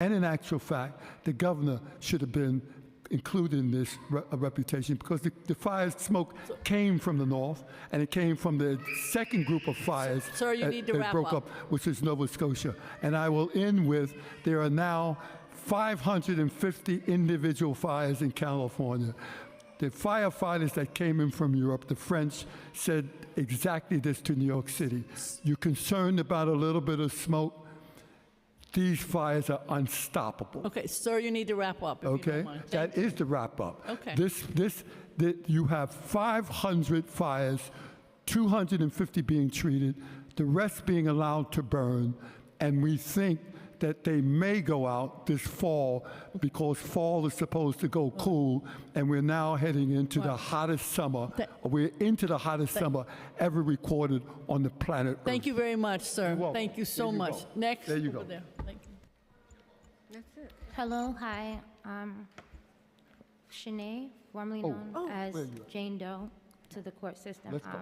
And in actual fact, the governor should have been included in this reputation because the fire smoke came from the north, and it came from the second group of fires Sir, you need to that wrap broke up. which is Nova Scotia. And I will end with, there are now 550 individual fires in California. The firefighters that came in from Europe, the French, said exactly this to New York City. You're concerned about a little bit of smoke? These fires are unstoppable. Okay, sir, you need to wrap up. If you Okay, don't mind. that is the wrap up. Okay. You have 500 fires, 250 being treated, the rest being allowed to burn, and we think that they may go out this fall because fall is supposed to go cool, and we're now heading into the hottest summer. We're into the hottest summer ever recorded on the planet Earth. Thank you very much, sir. welcome. Thank you so There you much. go. Next, There you over go. there. Thank you. That's it. Hello, hi. Shanae, formerly known as where you at? Jane Doe to the court system. Let's go.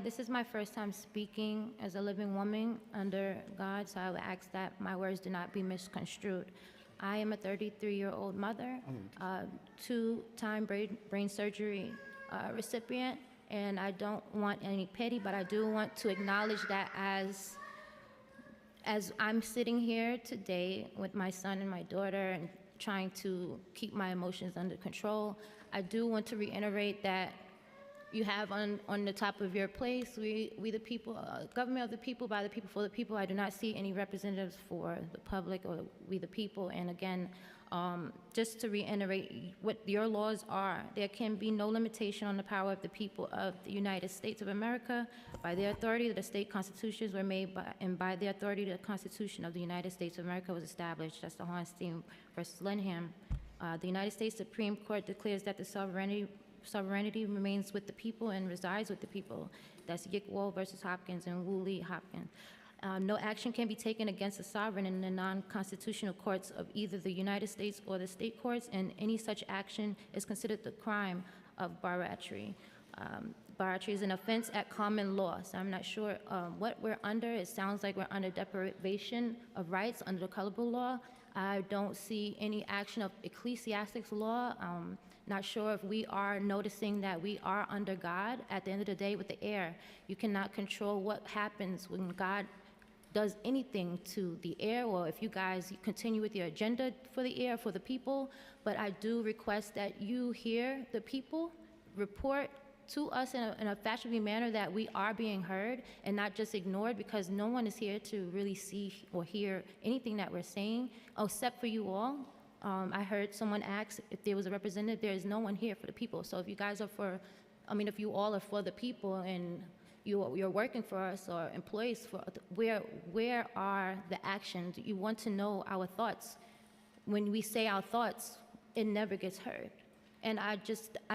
This is my first time speaking as a living woman under God, so I would ask that my words do not be misconstrued. I am a 33-year-old mother, two-time brain surgery recipient, and I don't want any pity, but I do want to acknowledge that as I'm sitting here today with my son and my daughter and trying to keep my emotions under control, I do want to reiterate that you have on the top of your place, we the people, government of the people, by the people, for the people. I do not see any representatives for the public or we the people. And again, just to reiterate what your laws are, there can be no limitation on the power of the people of the United States of America. By their authority, the state constitutions were made, and by their authority, the Constitution of the United States of America was established. That's the Hohenstein versus Lenham. The United States Supreme Court declares that the sovereignty remains with the people and resides with the people. That's Yick-Wool versus Hopkins and Woolley-Hopkins. No action can be taken against a sovereign in the non-constitutional courts of either the United States or the state courts, and any such action is considered the crime of barratry. Barratry is an offense at common law, so I'm not sure what we're under. It sounds like we're under deprivation of rights under the colorable law. I don't see any action of ecclesiastics law. Not sure if we are noticing that we are under God. At the end of the day, with the air, you cannot control what happens when God does anything to the air, or if you guys continue with your agenda for the air, for the people. But I do request that you hear the people report to us in a fashionable manner that we are being heard and not just ignored, because no one is here to really see or hear anything that we're saying except for you all. I heard someone ask if there was a representative. There is no one here for the people. So if you guys are if you all are for the people and you're working for us or employees for, where are the actions? You want to know our thoughts. When we say our thoughts, it never gets heard. And I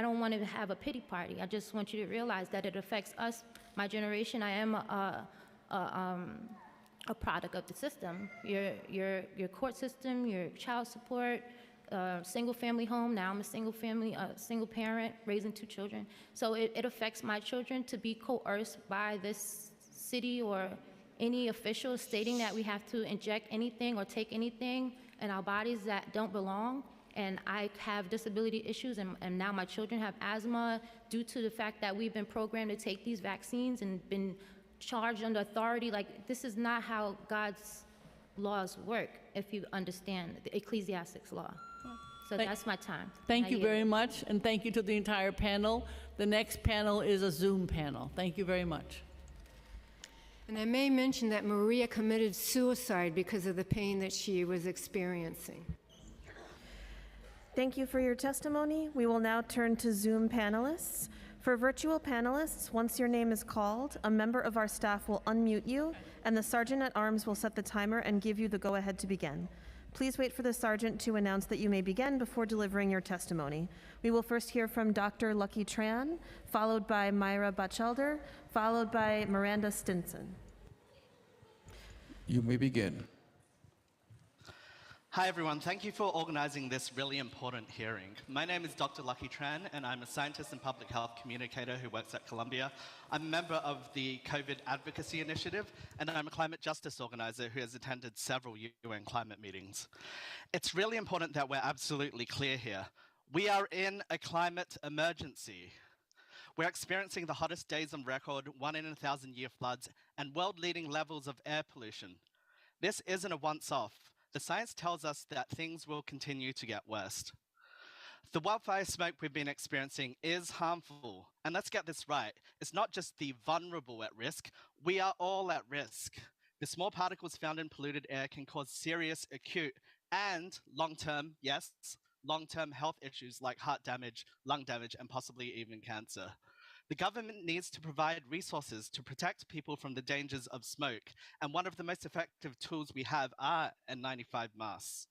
don't want to have a pity party. I just want you to realize that it affects us, my generation. I am a product of the system. Your court system, your child support, single family home. Now I'm a single parent raising 2 children. So it affects my children to be coerced by this city or any official stating that we have to inject anything or take anything in our bodies that don't belong. And I have disability issues, and now my children have asthma due to the fact that we've been programmed to take these vaccines and been charged under authority. Like, this is not how God's laws work, if you understand the ecclesiastics law. So that's my time. Thank you very much, and thank you to the entire panel. The next panel is a Zoom panel. Thank you very much. And I may mention that Maria committed suicide because of the pain that she was experiencing. Thank you for your testimony. We will now turn to Zoom panelists. For virtual panelists, once your name is called, a member of our staff will unmute you, and the Sergeant at Arms will set the timer and give you the go-ahead to begin. Please wait for the Sergeant to announce that you may begin before delivering your testimony. We will first hear from Dr. Lucky Tran, followed by Myra Batchelder, followed by Miranda Stinson. You may begin. Hi everyone, thank you for organising this really important hearing. My name is Dr. Lucky Tran and I'm a scientist and public health communicator who works at Columbia. I'm a member of the COVID Advocacy Initiative and I'm a climate justice organiser who has attended several UN climate meetings. It's really important that we're absolutely clear here. We are in a climate emergency. We're experiencing the hottest days on record, 1 in 1,000-year floods, and world-leading levels of air pollution. This isn't a once-off. The science tells us that things will continue to get worse. The wildfire smoke we've been experiencing is harmful. And let's get this right. It's not just the vulnerable at risk. We are all at risk. The small particles found in polluted air can cause serious, acute, and long-term, yes, long-term health issues like heart damage, lung damage, and possibly even cancer. The government needs to provide resources to protect people from the dangers of smoke, and one of the most effective tools we have are N95 masks.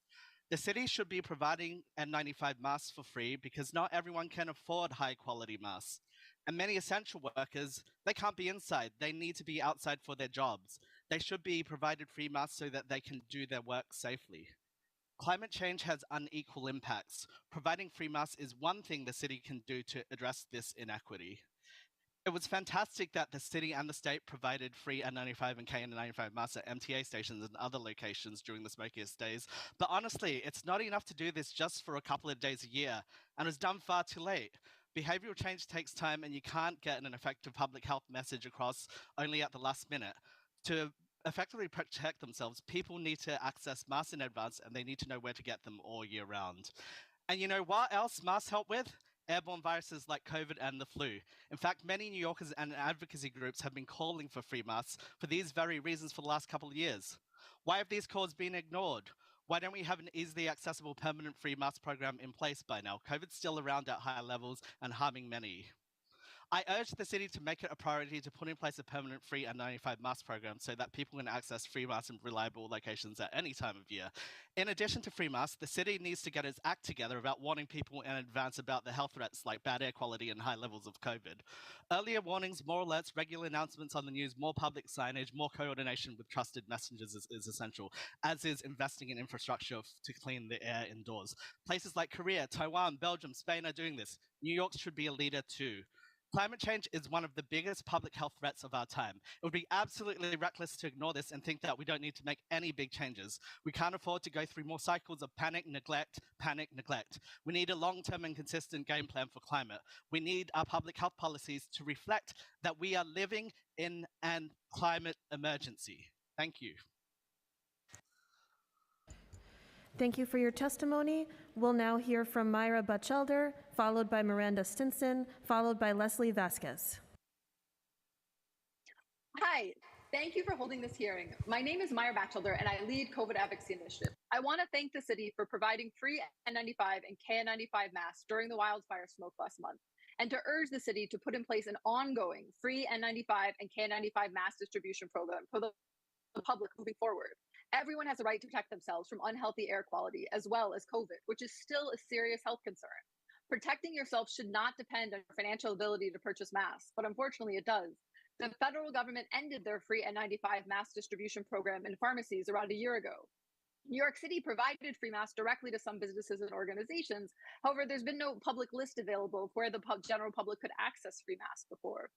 The city should be providing N95 masks for free because not everyone can afford high-quality masks. And many essential workers, they can't be inside. They need to be outside for their jobs. They should be provided free masks so that they can do their work safely. Climate change has unequal impacts. Providing free masks is one thing the city can do to address this inequity. It was fantastic that the city and the state provided free N95 and KN95 masks at MTA stations and other locations during the smokiest days. But honestly, it's not enough to do this just for a couple of days a year, and it was done far too late. Behavioral change takes time, and you can't get an effective public health message across only at the last minute. To effectively protect themselves, people need to access masks in advance, and they need to know where to get them all year round. And you know what else masks help with? Airborne viruses like COVID and the flu. In fact, many New Yorkers and advocacy groups have been calling for free masks for these very reasons for the last couple of years. Why have these calls been ignored? Why don't we have an easily accessible permanent free mask program in place by now? COVID's still around at higher levels and harming many. I urge the city to make it a priority to put in place a permanent free N95 mask program so that people can access free masks in reliable locations at any time of year. In addition to free masks, the city needs to get its act together about warning people in advance about the health threats like bad air quality and high levels of COVID. Earlier warnings, more alerts, regular announcements on the news, more public signage, more coordination with trusted messengers is essential, as is investing in infrastructure to clean the air indoors. Places like Korea, Taiwan, Belgium, Spain are doing this. New York should be a leader too. Climate change is one of the biggest public health threats of our time. It would be absolutely reckless to ignore this and think that we don't need to make any big changes. We can't afford to go through more cycles of panic, neglect, panic, neglect. We need a long-term and consistent game plan for climate. We need our public health policies to reflect that we are living in an climate emergency. Thank you. Thank you for your testimony. We'll now hear from Myra Batchelder, followed by Miranda Stinson, followed by Leslie Vasquez. Hi, thank you for holding this hearing. My name is Myra Batchelder and I lead COVID Advocacy Initiative. I want to thank the city for providing free N95 and KN95 masks during the wildfire smoke last month, and to urge the city to put in place an ongoing free N95 and KN95 mask distribution program for the public moving forward. Everyone has a right to protect themselves from unhealthy air quality as well as COVID, which is still a serious health concern. Protecting yourself should not depend on your financial ability to purchase masks, but unfortunately it does. The federal government ended their free N95 mask distribution program in pharmacies around a year ago. New York City provided free masks directly to some businesses and organizations. However, there's been no public list available of where the general public could access free masks before.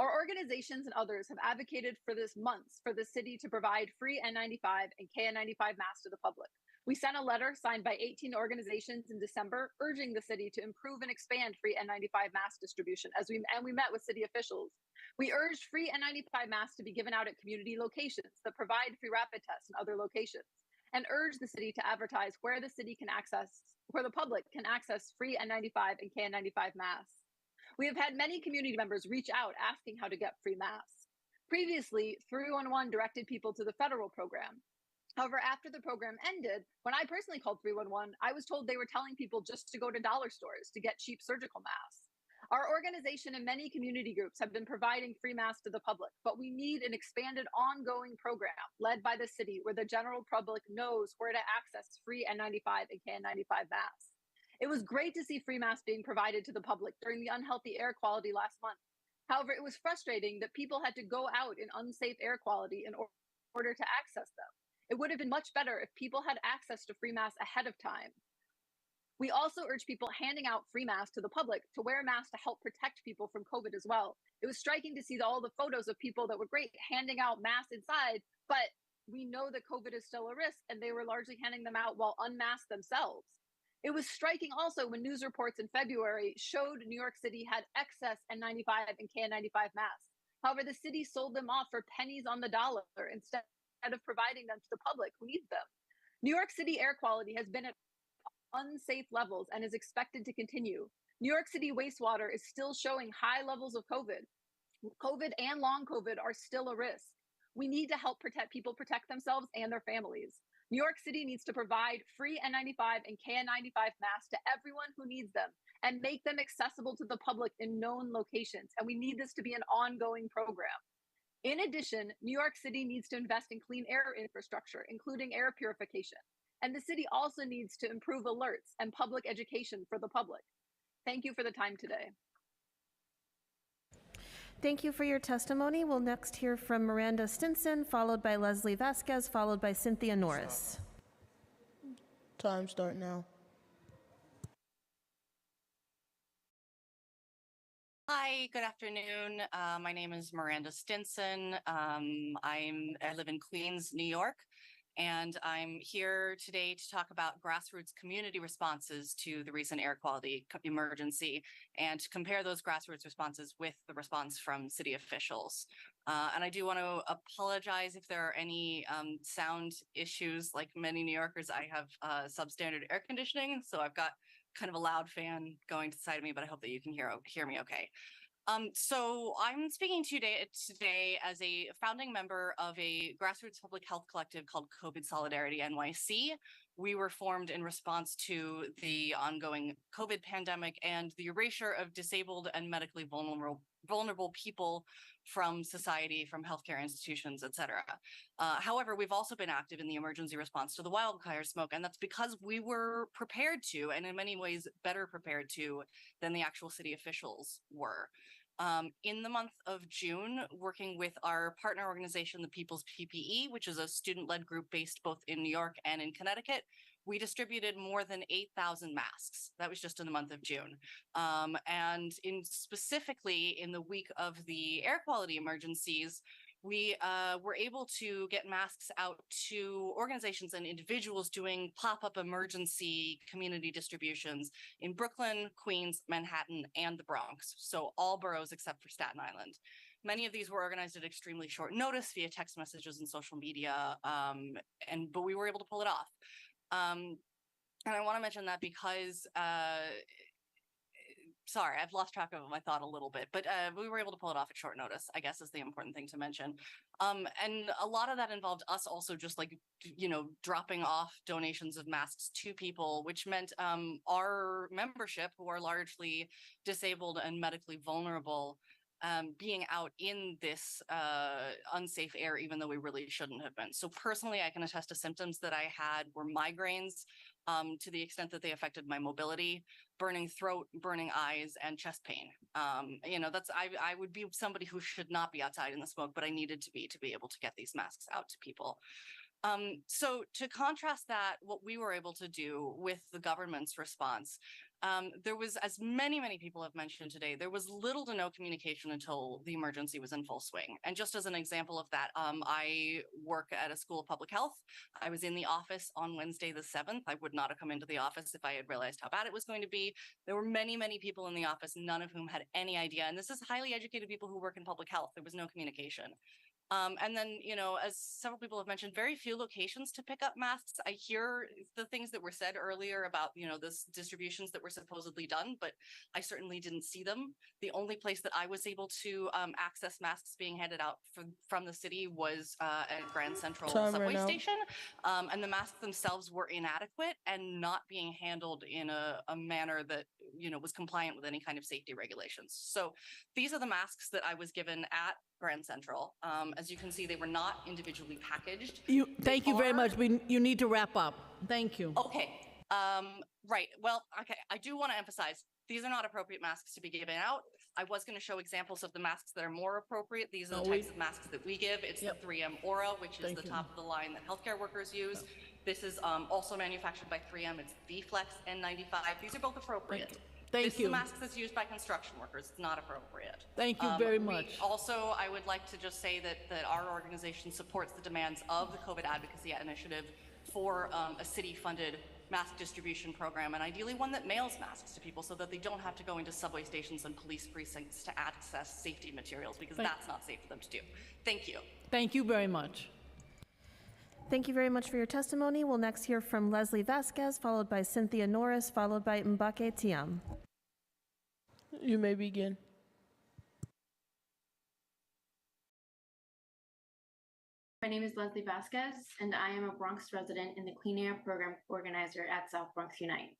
Our organizations and others have advocated for this months for the city to provide free N95 and KN95 masks to the public. We sent a letter signed by 18 organizations in December urging the city to improve and expand free N95 mask distribution and we met with city officials. We urged free N95 masks to be given out at community locations that provide free rapid tests in other locations, and urged the city to advertise where the public can access free N95 and KN95 masks. We have had many community members reach out asking how to get free masks. Previously, 311 directed people to the federal program. However, after the program ended, when I personally called 311, I was told they were telling people just to go to dollar stores to get cheap surgical masks. Our organization and many community groups have been providing free masks to the public, but we need an expanded ongoing program led by the city where the general public knows where to access free N95 and KN95 masks. It was great to see free masks being provided to the public during the unhealthy air quality last month. However, it was frustrating that people had to go out in unsafe air quality in order to access them. It would have been much better if people had access to free masks ahead of time. We also urge people handing out free masks to the public to wear masks to help protect people from COVID as well. It was striking to see all the photos of people that were great handing out masks inside, but we know that COVID is still a risk, and they were largely handing them out while unmasked themselves. It was striking also when news reports in February showed New York City had excess N95 and KN95 masks. However, the city sold them off for pennies on the dollar instead of providing them to the public who needs them. New York City air quality has been at unsafe levels and is expected to continue. New York City wastewater is still showing high levels of COVID. COVID and long COVID are still a risk. We need to help people protect themselves and their families. New York City needs to provide free N95 and KN95 masks to everyone who needs them and make them accessible to the public in known locations. And we need this to be an ongoing program. In addition, New York City needs to invest in clean air infrastructure, including air purification. And the city also needs to improve alerts and public education for the public. Thank you for the time today. Thank you for your testimony. We'll next hear from Miranda Stinson, followed by Leslie Vasquez, followed by Cynthia Norris. Time start now. Hi, good afternoon. My name is Miranda Stinson. I live in Queens, New York, and I'm here today to talk about grassroots community responses to the recent air quality emergency and to compare those grassroots responses with the response from city officials. And I do want to apologize if there are any sound issues. Like many New Yorkers, I have substandard air conditioning, so I've got kind of a loud fan going to the side of me, but I hope that you can hear me okay. So I'm speaking to you today as a founding member of a grassroots public health collective called COVID Solidarity NYC. We were formed in response to the ongoing COVID pandemic and the erasure of disabled and medically vulnerable people from society, from healthcare institutions, et cetera. However, we've also been active in the emergency response to the wildfire smoke, and that's because we were prepared to, and in many ways better prepared to than the actual city officials were. In the month of June, working with our partner organization, the People's PPE, which is a student-led group based both in New York and in Connecticut, we distributed more than 8,000 masks. That was just in the month of June. And specifically in the week of the air quality emergencies, we were able to get masks out to organizations and individuals doing pop-up emergency community distributions in Brooklyn, Queens, Manhattan, and the Bronx. So all boroughs except for Staten Island. Many of these were organized at extremely short notice via text messages and social media, but we were able to pull it off. And I want to mention that because sorry, I've lost track of my thought a little bit, but we were able to pull it off at short notice, I guess is the important thing to mention. And a lot of that involved us also just dropping off donations of masks to people, which meant our membership, who are largely disabled and medically vulnerable, being out in this unsafe air, even though we really shouldn't have been. So personally, I can attest to symptoms that I had were migraines to the extent that they affected my mobility, burning throat, burning eyes, and chest pain. I would be somebody who should not be outside in the smoke, but I needed to be able to get these masks out to people. So to contrast that, what we were able to do with the government's response, there was, as many people have mentioned today, there was little to no communication until the emergency was in full swing. And just as an example of that, I work at a school of public health. I was in the office on Wednesday the 7th. I would not have come into the office if I had realized how bad it was going to be. There were many people in the office, none of whom had any idea. And this is highly educated people who work in public health. There was no communication. And then, as several people have mentioned, very few locations to pick up masks. I hear the things that were said earlier about, the distributions that were supposedly done, but I certainly didn't see them. The only place that I was able to access masks being handed out from the city was at Grand Central subway station. And the masks themselves were inadequate and not being handled in a manner that, was compliant with any kind of safety regulations. So these are the masks that I was given at Grand Central. As you can see, they were not individually packaged. Thank you very much. You need to wrap up. Thank you. Okay. Right. Well, okay. I do want to emphasize these are not appropriate masks to be given out. I was going to show examples of the masks that are more appropriate. These are No, the types we- of masks that we give. It's Yep. the 3M Aura, which is Thank the you. top of the line that healthcare workers use. This is also manufactured by 3M. It's the Flex N95. These are both appropriate. Thank This you. is a mask that's used by construction workers. It's not appropriate. Thank you very much. Also, I would like to just say that our organization supports the demands of the COVID Advocacy Initiative for a city-funded mask distribution program, and ideally one that mails masks to people so that they don't have to go into subway stations and police precincts to access safety materials, because that's not safe for them to do. Thank you. Thank you very much. Thank you very much for your testimony. We'll next hear from Leslie Vasquez, followed by Cynthia Norris, followed by Mbake Tiam. You may begin. My name is Leslie Vasquez, and I am a Bronx resident and the Clean Air Program organizer at South Bronx Unite.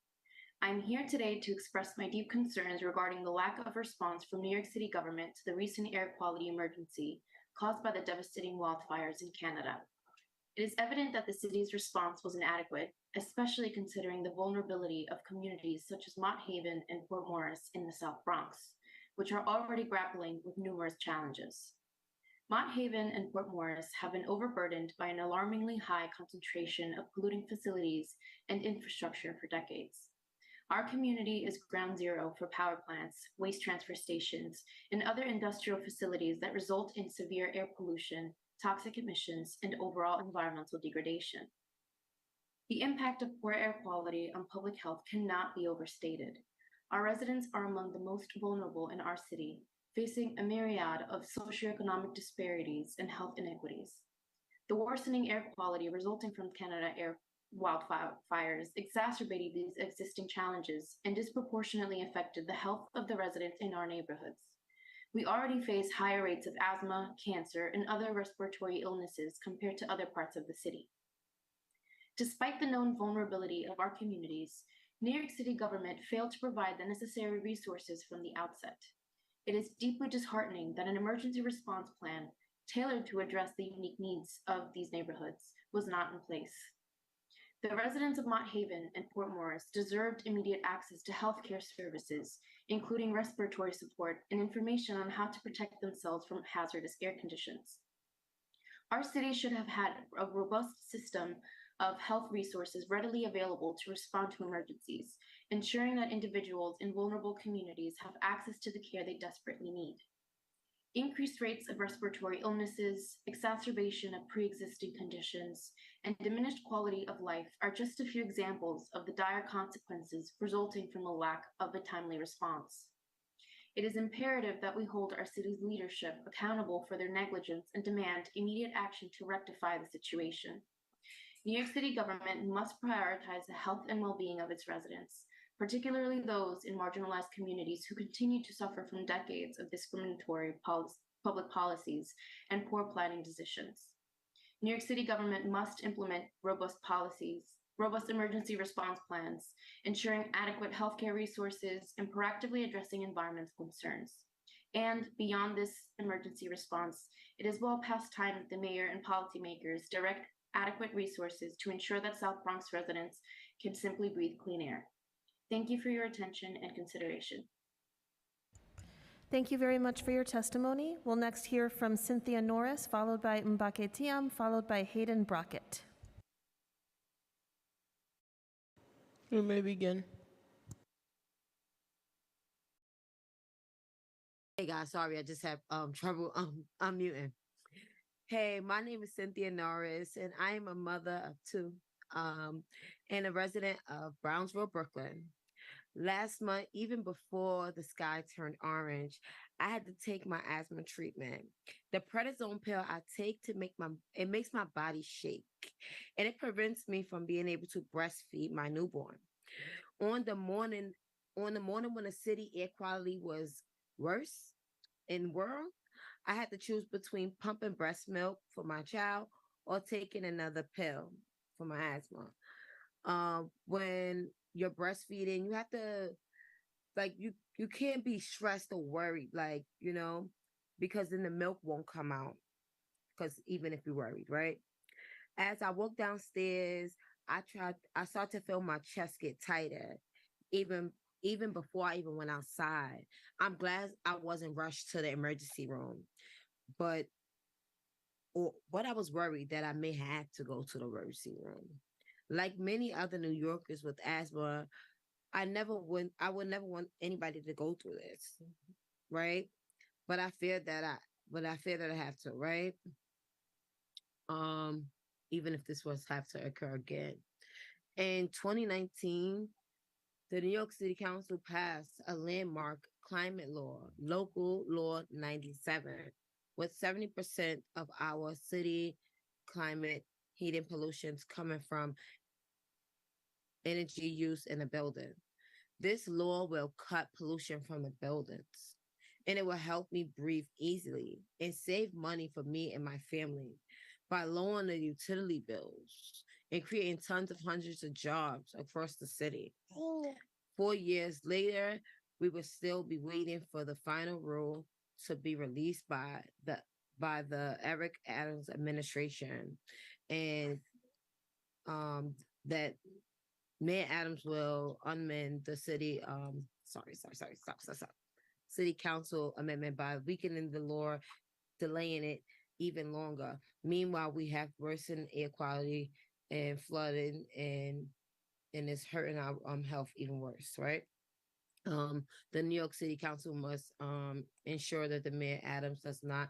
I'm here today to express my deep concerns regarding the lack of response from New York City government to the recent air quality emergency caused by the devastating wildfires in Canada. It is evident that the city's response was inadequate, especially considering the vulnerability of communities such as Mott Haven and Port Morris in the South Bronx, which are already grappling with numerous challenges. Mott Haven and Port Morris have been overburdened by an alarmingly high concentration of polluting facilities and infrastructure for decades. Our community is ground zero for power plants, waste transfer stations, and other industrial facilities that result in severe air pollution, toxic emissions, and overall environmental degradation. The impact of poor air quality on public health cannot be overstated. Our residents are among the most vulnerable in our city, facing a myriad of socioeconomic disparities and health inequities. The worsening air quality resulting from Canada air wildfires exacerbated these existing challenges and disproportionately affected the health of the residents in our neighborhoods. We already face higher rates of asthma, cancer, and other respiratory illnesses compared to other parts of the city. Despite the known vulnerability of our communities, New York City government failed to provide the necessary resources from the outset. It is deeply disheartening that an emergency response plan tailored to address the unique needs of these neighborhoods was not in place. The residents of Mott Haven and Port Morris deserved immediate access to healthcare services, including respiratory support and information on how to protect themselves from hazardous air conditions. Our city should have had a robust system of health resources readily available to respond to emergencies, ensuring that individuals in vulnerable communities have access to the care they desperately need. Increased rates of respiratory illnesses, exacerbation of pre-existing conditions, and diminished quality of life are just a few examples of the dire consequences resulting from a lack of a timely response. It is imperative that we hold our city's leadership accountable for their negligence and demand immediate action to rectify the situation. New York City government must prioritize the health and well-being of its residents, particularly those in marginalized communities who continue to suffer from decades of discriminatory public policies and poor planning decisions. New York City government must implement robust policies, robust emergency response plans, ensuring adequate healthcare resources, and proactively addressing environmental concerns. And beyond this emergency response, it is well past time that the mayor and policymakers direct adequate resources to ensure that South Bronx residents can simply breathe clean air. Thank you for your attention and consideration. Thank you very much for your testimony. We'll next hear from Cynthia Norris, followed by Mbake Tiam, followed by Hayden Brockett. You may begin. Hey guys, sorry, I just have trouble unmuting. Hey, my name is Cynthia Norris, and I am a mother of two and a resident of Brownsville, Brooklyn. Last month, even before the sky turned orange, I had to take my asthma treatment. The prednisone pill I take it makes my body shake, and it prevents me from being able to breastfeed my newborn. On the morning when the city air quality was worse in the world, I had to choose between pumping breast milk for my child or taking another pill for my asthma. When you're breastfeeding, you have to, you can't be stressed or worried, because then the milk won't come out. Because even if you're worried, right? As I walk downstairs, I start to feel my chest get tighter, even even before I even went outside. I'm glad I wasn't rushed to the emergency room, but or what I was worried that I may have to go to the emergency room. Like many other New Yorkers with asthma, I would never want anybody to go through this, right? But I fear that I have to, right? Um, Even if this was have to occur again. In 2019, the New York City Council passed a landmark climate law, Local Law 97, with 70% of our city climate heating pollutions coming from energy use in a building. This law will cut pollution from the buildings, and it will help me breathe easily and save money for me and my family by lowering the utility bills and creating tons of hundreds of jobs across the city. 4 years later, we will still be waiting for the final rule to be released by the Eric Adams administration, and that Mayor Adams will amend the city city council amendment by weakening the law, delaying it even longer. Meanwhile, we have worsened air quality and flooding, and it's hurting our health even worse, right? The New York City Council must ensure that the Mayor Adams does not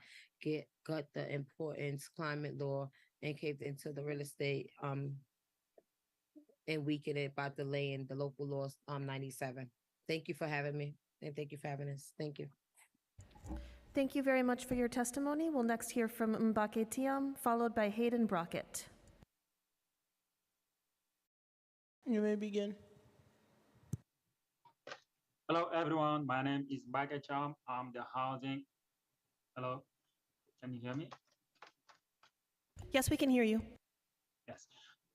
gut the important climate law and cave into the real estate and weaken it by delaying the local laws 97. Thank you for having me, and thank you for having us. Thank you. Thank you very much for your testimony. We'll next hear from Mbake Tiam, followed by Hayden Brockett. You may begin. Hello, everyone. My name is Mbake Cham. I'm the housing. Hello, can you hear me? Yes, we can hear you. Yes,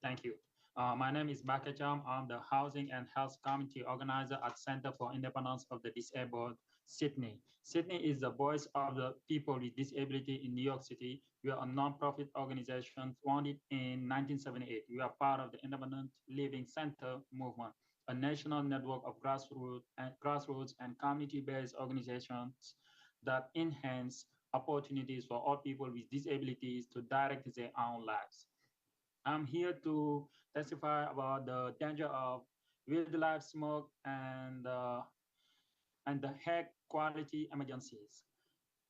thank you. My name is Mbake Cham. I'm the Housing and Health Committee Organizer at Center for Independence of the Disabled, Sydney. Sydney is the voice of the people with disability in New York City. We are a nonprofit organization founded in 1978. We are part of the Independent Living Center movement, a national network of grassroots and community-based organizations that enhance opportunities for all people with disabilities to direct their own lives. I'm here to testify about the danger of wildlife smoke and the air quality emergencies.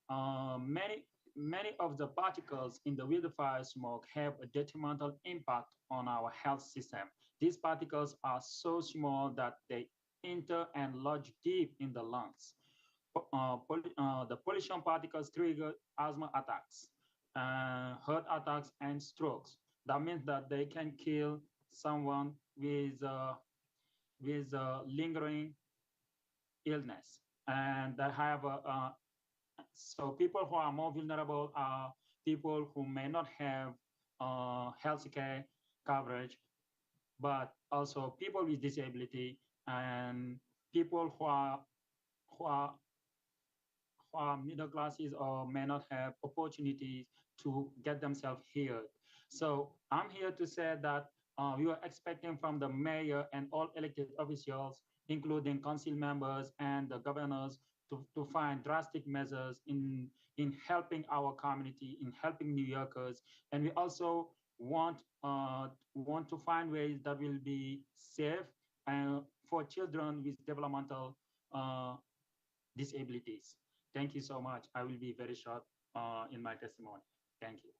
Many of the particles in the wildfire smoke have a detrimental impact on our health system. These particles are so small that they enter and lodge deep in the lungs. The pollution particles trigger asthma attacks, heart attacks, and strokes. That means that they can kill someone with lingering illness. And they have so people who are more vulnerable are people who may not have healthcare coverage, but also people with disability and people who are middle classes or may not have opportunities to get themselves healed. So I'm here to say that we are expecting from the mayor and all elected officials, including council members and the governors, to find drastic measures in helping our community, in helping New Yorkers. And we also want to find ways that will be safe for children with developmental disabilities. Thank you so much. I will be very short in my testimony. Thank you.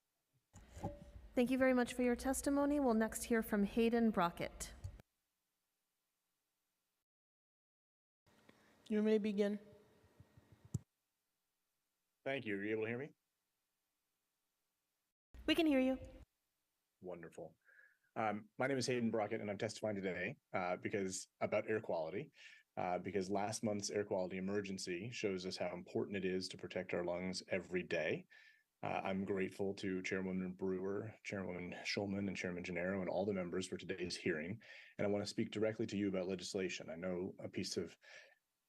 Thank you very much for your testimony. We'll next hear from Hayden Brockett. You may begin. Thank you. Are you able to hear me? We can hear you. Wonderful. My name is Hayden Brockett, and I'm testifying today about air quality. Because last month's air quality emergency shows us how important it is to protect our lungs every day. I'm grateful to Chairwoman Brewer, Chairwoman Schulman, and Chairman Gennaro, and all the members for today's hearing. And I want to speak directly to you about legislation. I know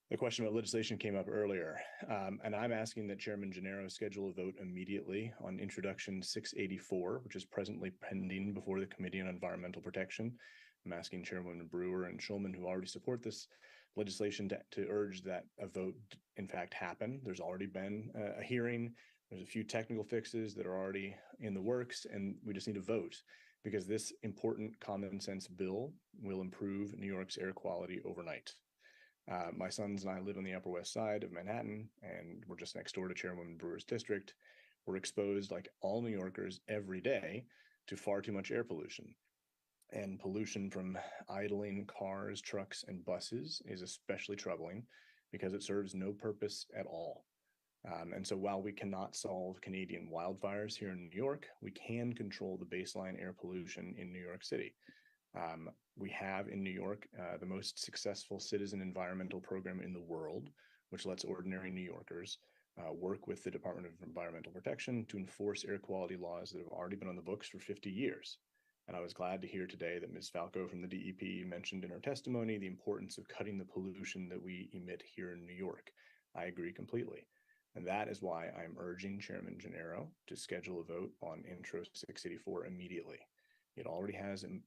the question about legislation came up earlier, and I'm asking that Chairman Gennaro schedule a vote immediately on Introduction 684, which is presently pending before the Committee on Environmental Protection. I'm asking Chairwoman Brewer and Schulman, who already support this legislation to urge that a vote in fact happen. There's already been a hearing. There's a few technical fixes that are already in the works, and we just need to vote because this important common sense bill will improve New York's air quality overnight. My sons and I live on the Upper West Side of Manhattan, and we're just next door to Chairwoman Brewer's district. We're exposed, like all New Yorkers, every day to far too much air pollution. And pollution from idling cars, trucks, and buses is especially troubling because it serves no purpose at all. And so while we cannot solve Canadian wildfires here in New York, we can control the baseline air pollution in New York City. We have in New York the most successful citizen environmental program in the world, which lets ordinary New Yorkers work with the Department of Environmental Protection to enforce air quality laws that have already been on the books for 50 years. And I was glad to hear today that Ms. Falco from the DEP mentioned in her testimony the importance of cutting the pollution that we emit here in New York. I agree completely. And that is why I'm urging Chairman Gennaro to schedule a vote on Intro 684 immediately. It already has a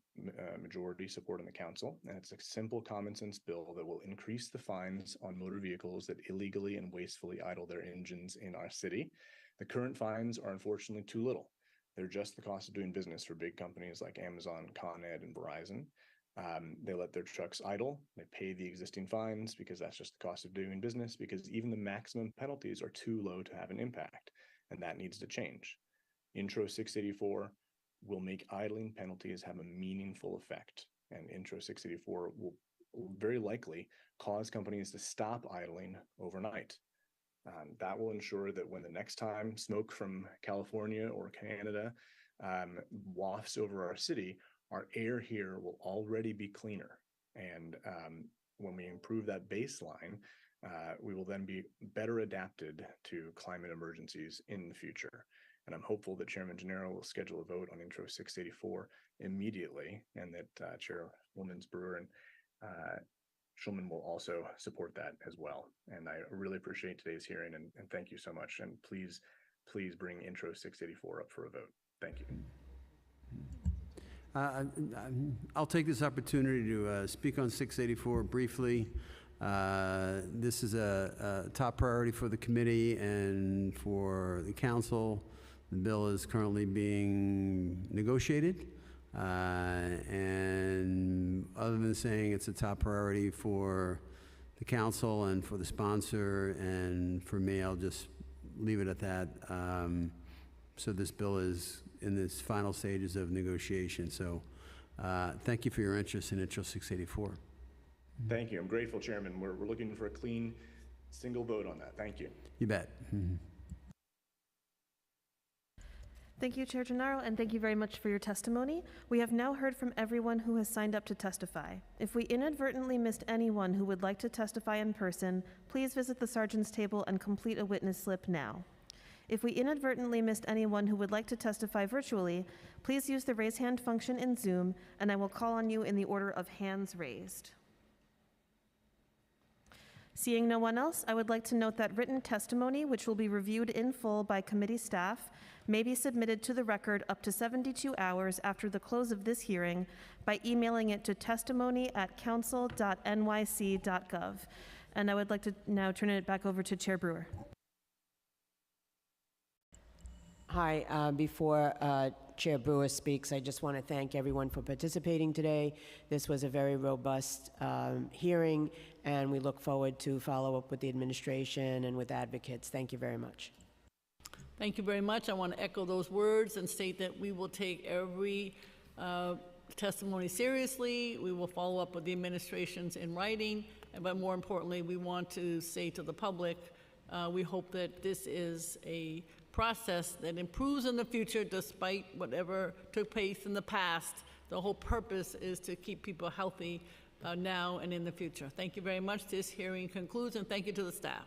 majority support in the council, and it's a simple common sense bill that will increase the fines on motor vehicles that illegally and wastefully idle their engines in our city. The current fines are unfortunately too little. They're just the cost of doing business for big companies like Amazon, Con Ed, and Verizon. They let their trucks idle. They pay the existing fines because that's just the cost of doing business, because even the maximum penalties are too low to have an impact, and that needs to change. Intro 684 will make idling penalties have a meaningful effect, and Intro 684 will very likely cause companies to stop idling overnight. That will ensure that when the next time smoke from California or Canada wafts over our city, our air here will already be cleaner. And when we improve that baseline, we will then be better adapted to climate emergencies in the future. And I'm hopeful that Chairman Gennaro will schedule a vote on Intro 684 immediately, and that Chairwoman Brewer and Schulman will also support that as well. And I really appreciate today's hearing, and thank you so much. And please bring Intro 684 up for a vote. Thank you. I'll take this opportunity to speak on 684 briefly. This is a top priority for the committee and for the council. The bill is currently being negotiated. And other than saying it's a top priority for the council and for the sponsor and for me, I'll just leave it at that. So this bill is in its final stages of negotiation. So thank you for your interest in Intro 684. Thank you. I'm grateful, Chairman. We're looking for a clean single vote on that. Thank you. You bet. Mm-hmm. Thank you, Chair Gennaro, and thank you very much for your testimony. We have now heard from everyone who has signed up to testify. If we inadvertently missed anyone who would like to testify in person, please visit the sergeant's table and complete a witness slip now. If we inadvertently missed anyone who would like to testify virtually, please use the raise hand function in Zoom, and I will call on you in the order of hands raised. Seeing no one else, I would like to note that written testimony, which will be reviewed in full by committee staff, may be submitted to the record up to 72 hours after the close of this hearing by emailing it to testimony@council.nyc.gov. And I would like to now turn it back over to Chair Brewer. Hi, before Chair Brewer speaks, I just want to thank everyone for participating today. This was a very robust hearing, and we look forward to follow up with the administration and with advocates. Thank you very much. Thank you very much. I want to echo those words and state that we will take every testimony seriously. We will follow up with the administrations in writing, but more importantly, we want to say to the public, we hope that this is a process that improves in the future despite whatever took place in the past. The whole purpose is to keep people healthy now and in the future. Thank you very much. This hearing concludes, and thank you to the staff.